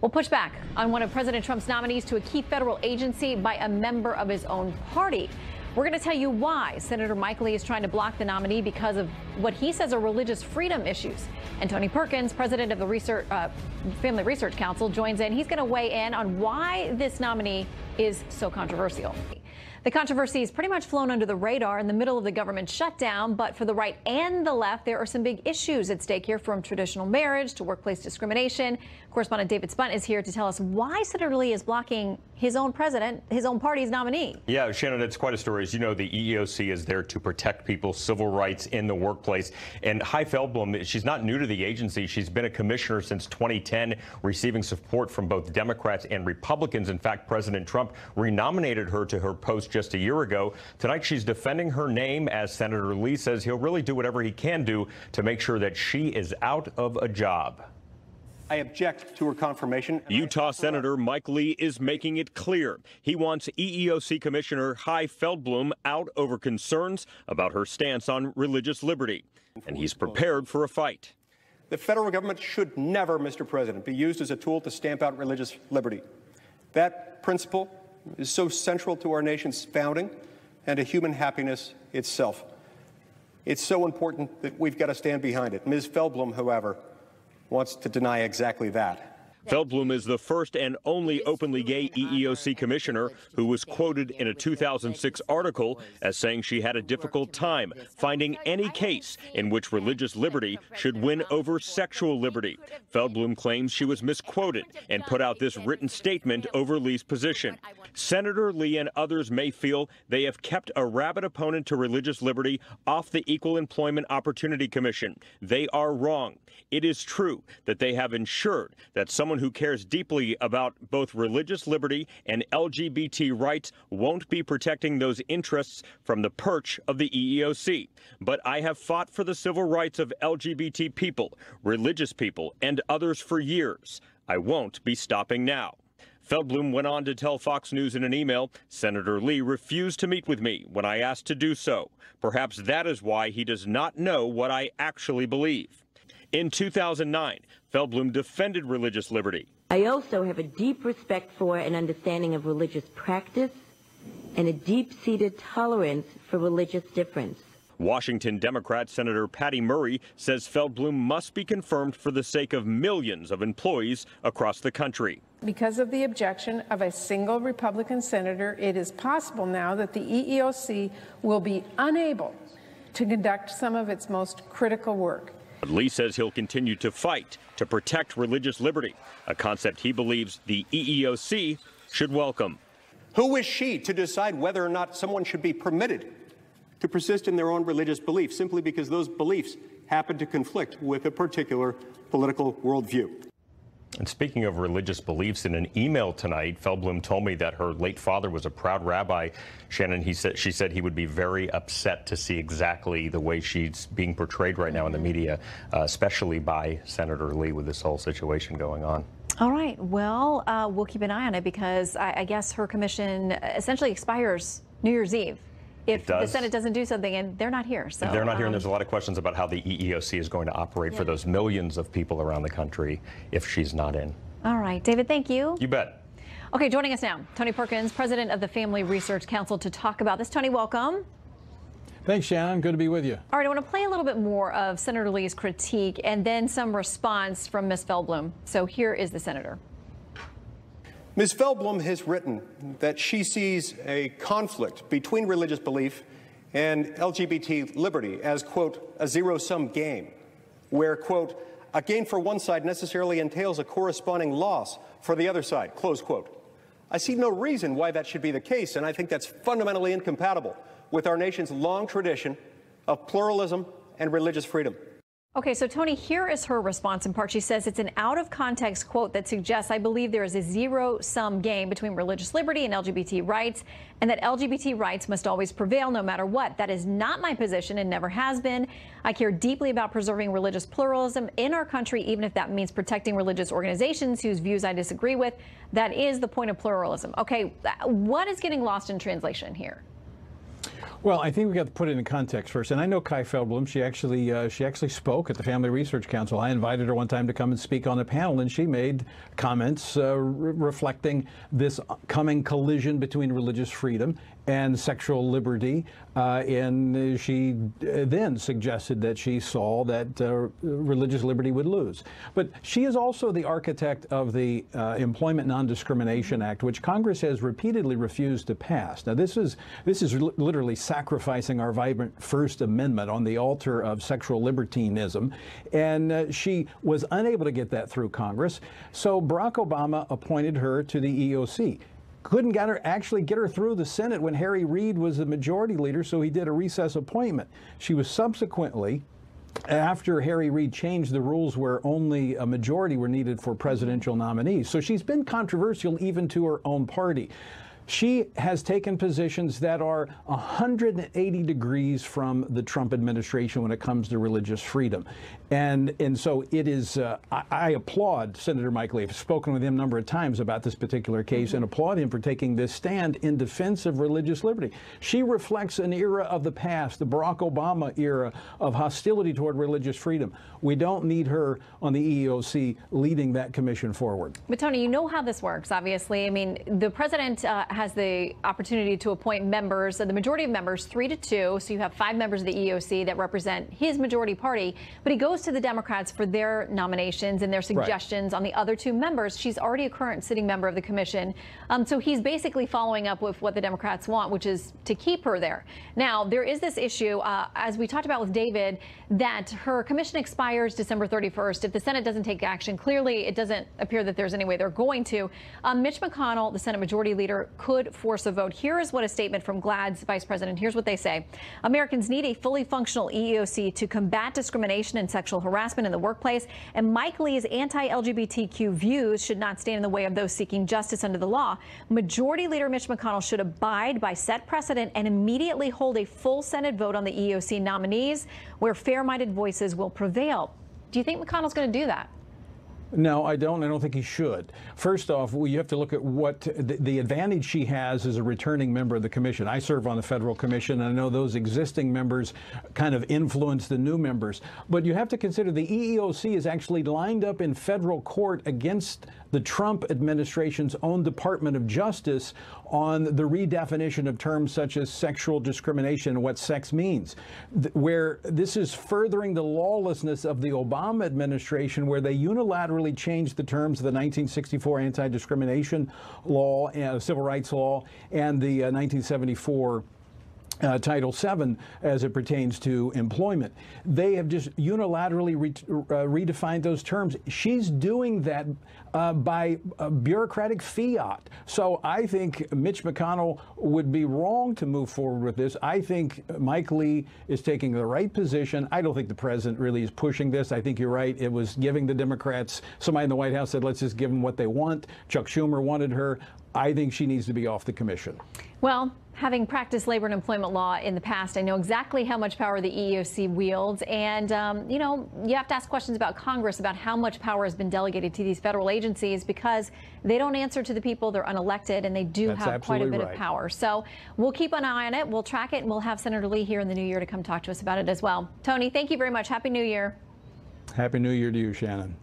Will push back on one of President Trump's nominees to a key federal agency by a member of his own party. We're going to tell you why Senator Mike Lee is trying to block the nominee because of what he says are religious freedom issues. And Tony Perkins, president of the Family Research Council, joins in. He's going to weigh in on why this nominee is so controversial. The controversy has pretty much flown under the radar in the middle of the government shutdown, but for the right and the left, there are some big issues at stake here, from traditional marriage to workplace discrimination. Correspondent David Spunt is here to tell us why Senator Lee is blocking his own president, his own party's nominee. Yeah, Shannon, it's quite a story. As you know, the EEOC is there to protect people's civil rights in the workplace. And Heidi Feldblum, she's not new to the agency. She's been a commissioner since 2010, receiving support from both Democrats and Republicans. In fact, President Trump renominated her to her post just a year ago. Tonight, she's defending her name, as Senator Lee says he'll really do whatever he can do to make sure that she is out of a job. I object to her confirmation. Utah Senator Mike Lee is making it clear he wants EEOC Commissioner Heidi Feldblum out over concerns about her stance on religious liberty, and he's prepared for a fight. The federal government should never, Mr. President, be used as a tool to stamp out religious liberty. That principle is so central to our nation's founding and to human happiness itself. It's so important that we've got to stand behind it. Ms. Feldblum, however, wants to deny exactly that. Feldblum is the first and only openly gay EEOC commissioner who was quoted in a 2006 article as saying she had a difficult time finding any case in which religious liberty should win over sexual liberty. Feldblum claims she was misquoted and put out this written statement over Lee's position. Senator Lee and others may feel they have kept a rabid opponent to religious liberty off the Equal Employment Opportunity Commission. They are wrong. It is true that they have ensured that someone who cares deeply about both religious liberty and LGBT rights won't be protecting those interests from the perch of the EEOC. But I have fought for the civil rights of LGBT people, religious people, and others for years. I won't be stopping now. Feldblum went on to tell Fox News in an email, Senator Lee refused to meet with me when I asked to do so. Perhaps that is why he does not know what I actually believe. In 2009, Feldblum defended religious liberty. I also have a deep respect for and understanding of religious practice and a deep-seated tolerance for religious difference. Washington Democrat Senator Patty Murray says Feldblum must be confirmed for the sake of millions of employees across the country. Because of the objection of a single Republican senator, it is possible now that the EEOC will be unable to conduct some of its most critical work. But Lee says he'll continue to fight to protect religious liberty, a concept he believes the EEOC should welcome. Who is she to decide whether or not someone should be permitted to persist in their own religious beliefs simply because those beliefs happen to conflict with a particular political worldview? And speaking of religious beliefs, in an email tonight, Feldblum told me that her late father was a proud rabbi. Shannon, she said he would be very upset to see exactly the way she's being portrayed right now in the media, especially by Senator Lee with this whole situation going on. All right. Well, we'll keep an eye on it because I guess her commission essentially expires New Year's Eve if the Senate doesn't do something, and they're not here. So they're not here, and there's a lot of questions about how the EEOC is going to operate for those millions of people around the country if she's not in. All right, David, thank you. You bet. Okay, joining us now, Tony Perkins, president of the Family Research Council, to talk about this. Tony, welcome. Thanks, Shannon. Good to be with you. All right, I want to play a little bit more of Senator Lee's critique and then some response from Ms. Feldblum. So here is the senator. Ms. Feldblum has written that she sees a conflict between religious belief and LGBT liberty as, quote, a zero-sum game, where, quote, a gain for one side necessarily entails a corresponding loss for the other side, close quote. I see no reason why that should be the case, and I think that's fundamentally incompatible with our nation's long tradition of pluralism and religious freedom. Okay, so Tony, here is her response in part. She says it's an out-of-context quote that suggests, I believe there is a zero-sum game between religious liberty and LGBT rights, and that LGBT rights must always prevail no matter what. That is not my position and never has been. I care deeply about preserving religious pluralism in our country, even if that means protecting religious organizations whose views I disagree with. That is the point of pluralism. Okay, what is getting lost in translation here? Well, I think we got to put it in context first. And I know Kai Feldblum. She actually spoke at the Family Research Council. I invited her one time to come and speak on a panel, and she made comments reflecting this coming collision between religious freedom and sexual liberty. And she then suggested that she saw that religious liberty would lose. But she is also the architect of the Employment Non-Discrimination Act, which Congress has repeatedly refused to pass. Now, this is literally sacrificing our vibrant First Amendment on the altar of sexual libertinism, and she was unable to get that through Congress. So Barack Obama appointed her to the EEOC. Couldn't actually get her through the Senate when Harry Reid was the majority leader, so he did a recess appointment. She was subsequently, after Harry Reid changed the rules where only a majority were needed for presidential nominees. So she's been controversial even to her own party. She has taken positions that are 180 degrees from the Trump administration when it comes to religious freedom. And so it is, I applaud Senator Mike Lee. I've spoken with him a number of times about this particular case and applaud him for taking this stand in defense of religious liberty. She reflects an era of the past, the Barack Obama era of hostility toward religious freedom. We don't need her on the EEOC leading that commission forward. But Tony, you know how this works, obviously. I mean, the president has the opportunity to appoint members, the majority of members, 3-2. So you have 5 members of the EEOC that represent his majority party. But he goes to the Democrats for their nominations and their suggestions on the other 2 members. She's already a current sitting member of the commission. So he's basically following up with what the Democrats want, which is to keep her there. Now, there is this issue, as we talked about with David, that her commission expires December 31st. If the Senate doesn't take action, clearly it doesn't appear that there's any way they're going to. Mitch McConnell, the Senate Majority Leader, could force a vote. Here is what a statement from GLAAD's vice president. Here's what they say. Americans need a fully functional EEOC to combat discrimination and sexual harassment in the workplace. And Mike Lee's anti-LGBTQ views should not stand in the way of those seeking justice under the law. Majority Leader Mitch McConnell should abide by set precedent and immediately hold a full Senate vote on the EEOC nominees where fair-minded voices will prevail. Do you think McConnell's going to do that? No, I don't. I don't think he should. First off, you have to look at what the advantage she has as a returning member of the commission. I serve on the federal commission, and I know those existing members kind of influence the new members. But you have to consider the EEOC is actually lined up in federal court against the Trump administration's own Department of Justice on the redefinition of terms such as sexual discrimination and what sex means, where this is furthering the lawlessness of the Obama administration, where they unilaterally changed the terms of the 1964 anti-discrimination law, civil rights law, and the 1974 Title VII as it pertains to employment. They have just unilaterally redefined those terms. She's doing that by bureaucratic fiat. So I think Mitch McConnell would be wrong to move forward with this. I think Mike Lee is taking the right position. I don't think the president really is pushing this. I think you're right. It was giving the Democrats, somebody in the White House said, let's just give them what they want. Chuck Schumer wanted her. I think she needs to be off the commission. Well, having practiced labor and employment law in the past, I know exactly how much power the EEOC wields. And, you know, you have to ask questions about Congress about how much power has been delegated to these federal agencies because they don't answer to the people. They're unelected, and they do have quite a bit of power. So we'll keep an eye on it. We'll track it, and we'll have Senator Lee here in the new year to come talk to us about it as well. Tony, thank you very much. Happy New Year. Happy New Year to you, Shannon.